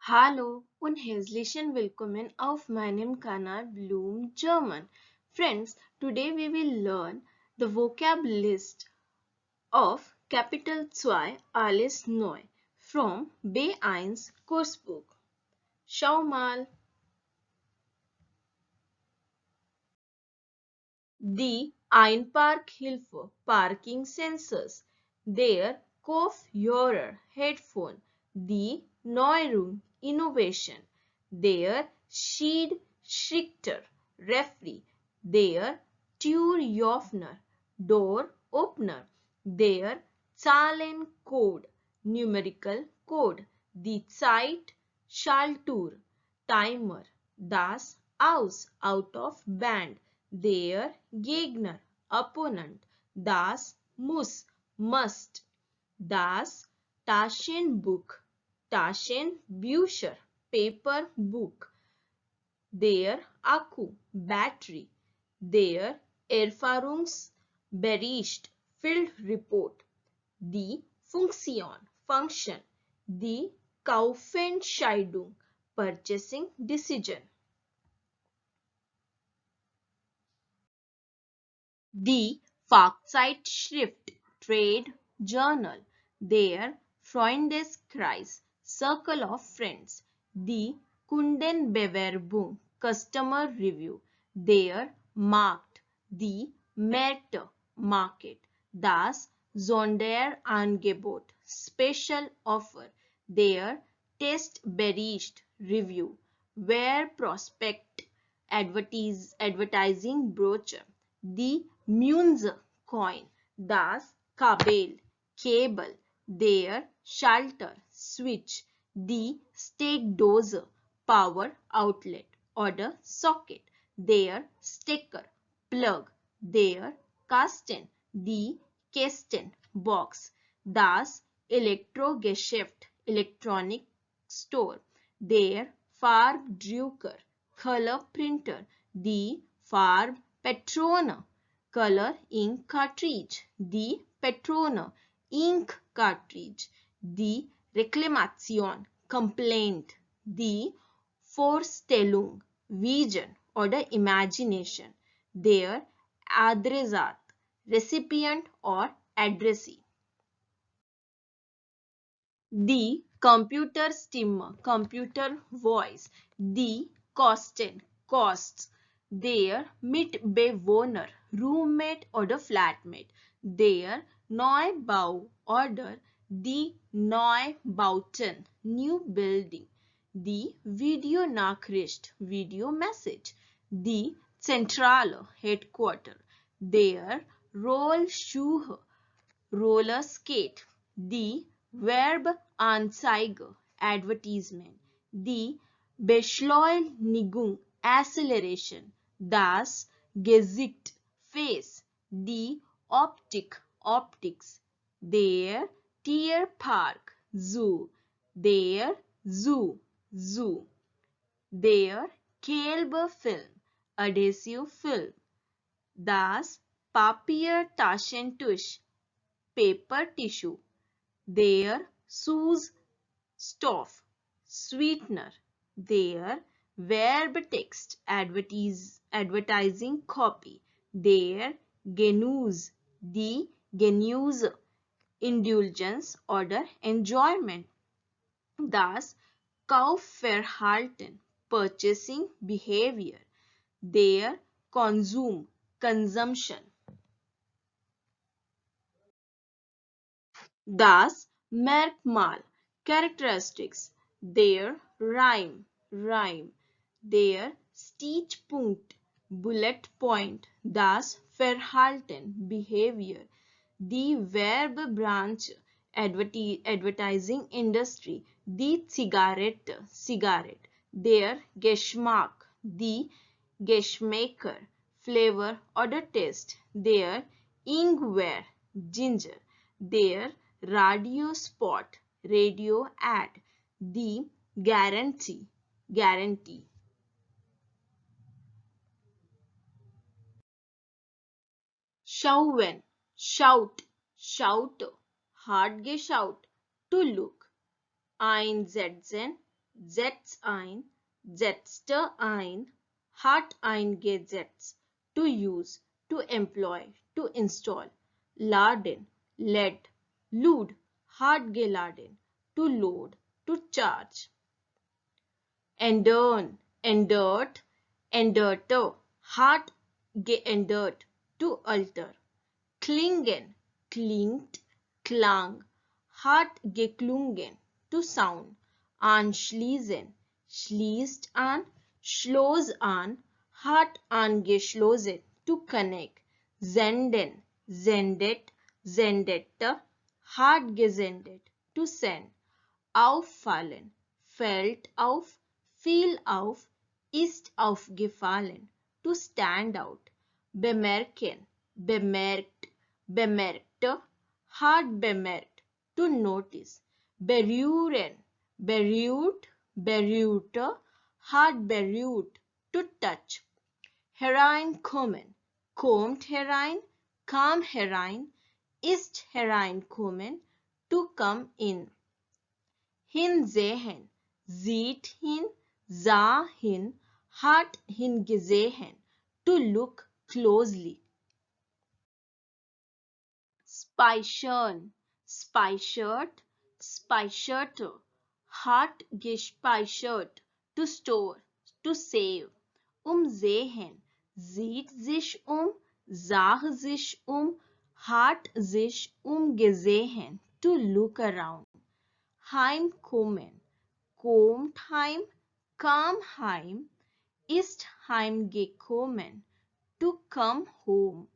Hallo und herzlichen willkommen auf meinem Kanal bloomgerman. Friends, today we will learn the vocab list of Kapitel 2 alles neu from B1 Kursbuch. Schau mal. Die Einparkhilfe, Parking Sensors, der Kopfhörer, Headphone, die Neuerung, Innovation, der Schiedsrichter, Referee, der Türöffner, Door Opener, der Zahlencode, Numerical Code, die Zeitschaltuhr, Timer, das Aus, Out of Band, der Gegner, Opponent, das Muss, Must, das Taschenbuch, Taschenbücher, Paper Book, der Akku, Battery, der Erfahrungsbericht, Field Report, die Funktion, Function, die Kaufentscheidung, Purchasing Decision. Die Fachzeitschrift, Trade Journal, der Freundeskreis, Circle of Friends, die Kundenbewerbung, Customer Review, der Markt, die Märkte, Market, das Sonderangebot, Special Offer, der Testbericht, Review, where Prospect, Advertising Brochure, die Münze, Coin, das Kabel, Cable, der Schalter, Switch, die Steckdose, Power Outlet oder Socket, der Stecker, Plug, der Kasten, die Kästen, Box, das Elektrogeschäft, Electronic Store, der Farbdrucker, Color Printer, die Farbpatrone, Color Ink Cartridge, die Patrone, Ink Cartridge, die Reklamation, Complaint, die Vorstellung, Vision oder Imagination, der Adressat, Recipient or Addressee. Die Computerstimme, Computer Voice, die Kosten, Costs, der Mitbewohner, Roommate oder Flatmate, der Neubau oder die Neubauten, New Building, die Videonachricht, Video Message, die Zentrale, Headquarter, der Rollschuhe, Roller Skate, die Werbeanzeige, Advertisement, die Beschleunigung, Acceleration, das Gesicht, Face, die Optik, Optics, der Tierpark, Zoo, der Zoo, Zoo, der Klebefilm, Adhesive Film, das Papiertaschentuch, paper tissue, their Saucestoff, sweetener, their verb text, advertising copy, their Genuss, die Genuss, indulgence oder enjoyment, das Kaufverhalten, purchasing behavior, their consume, consumption. Das Merkmal, characteristics, their rhyme, their Stichpunkt, bullet point, das Verhalten, behavior, die Werbebranche, advertising industry, die Zigarette, cigarette, their Geschmack, die Geschmäcker, flavor oder taste, their Ingwer, ginger, their radio spot, radio ad, the guarantee, guarantee. Schauen, shout, shout, hart geschaut, to look. Einsetzen, setz ein, setzte ein, hat eingesetzt, to use, to employ, to install, laden, led, lud, hat geladen, to load, to charge. Ändern, ändert, änderte, hat geändert, to alter. Klingen, klingt, klang, hat geklungen, to sound. Anschließen, schließt an, schloss an, hat angeschlossen, to connect. Senden, sendet, sendete, hat gesendet, to send. Auffallen, fällt auf, fiel auf, ist aufgefallen, to stand out. Bemerken, bemerkt, bemerkte, hat bemerkt, to notice. Berühren, berührt, berührte, hat berührt, to touch. Hereinkommen, kommt herein, kam herein, ist hereinkommen, to come in. Hinsehen, sieht hin, sah hin, hat hingesehen, to look closely. Speichern, speichert, speicherte, hat gespeichert, to store, to save. Umsehen, sieht sich sah sich hat sich umgesehen, to look around. Heimkommen, kommt heim, kam heim, ist heimgekommen, to come home.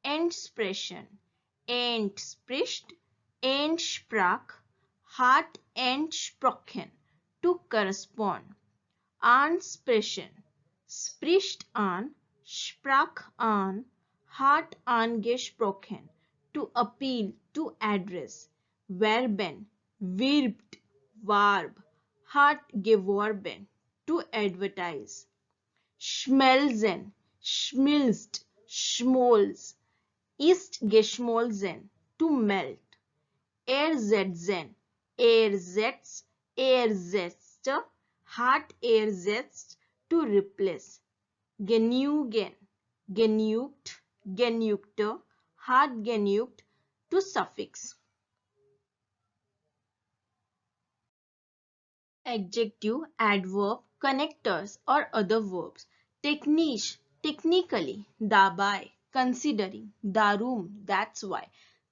Entsprechen, entspricht, entsprach, hat entsprochen, to correspond. Ansprechen, spricht an, sprach an, hat angesprochen, to appeal, to address. Verben, wirbt, warb, hat geworben, to advertise. Schmelzen, schmilzt, schmolz, ist geschmolzen, to melt. Ersetzen, ersetzt, ersetzte, hat ersetzt, to replace. Genügen, genügt, genügte, hat genügt, to suffix. Adjective, adverb, connectors or other verbs. Technisch, technically, dabei, considering, darum, that's why.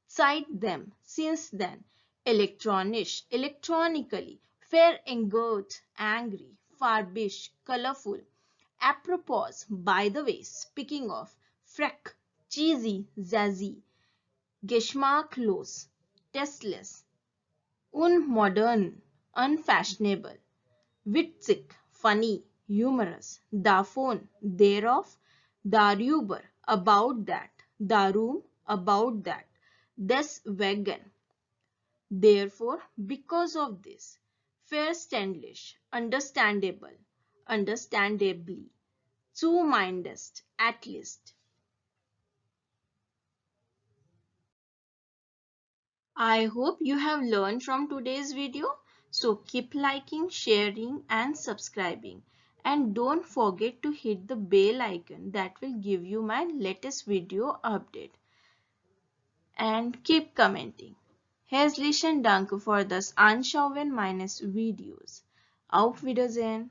Seit them, since then. Elektronisch, electronically. Verärgert, angry. Farbisch, colorful. Apropos, by the way, speaking of. Freck, cheesy, zazzy. Geschmacklos, tasteless. Unmodern, unfashionable. Witzig, funny, humorous. Davon, thereof. Darüber, about that. Darum, about that. Deswegen, therefore, because of this. Verständlich, understandable, understandably. Zumindest, at least. I hope you have learned from today's video. So keep liking, sharing and subscribing. And don't forget to hit the bell icon that will give you my latest video update. And keep commenting. Herzlichen Dank für das Anschauen meines Videos. Auf Wiedersehen.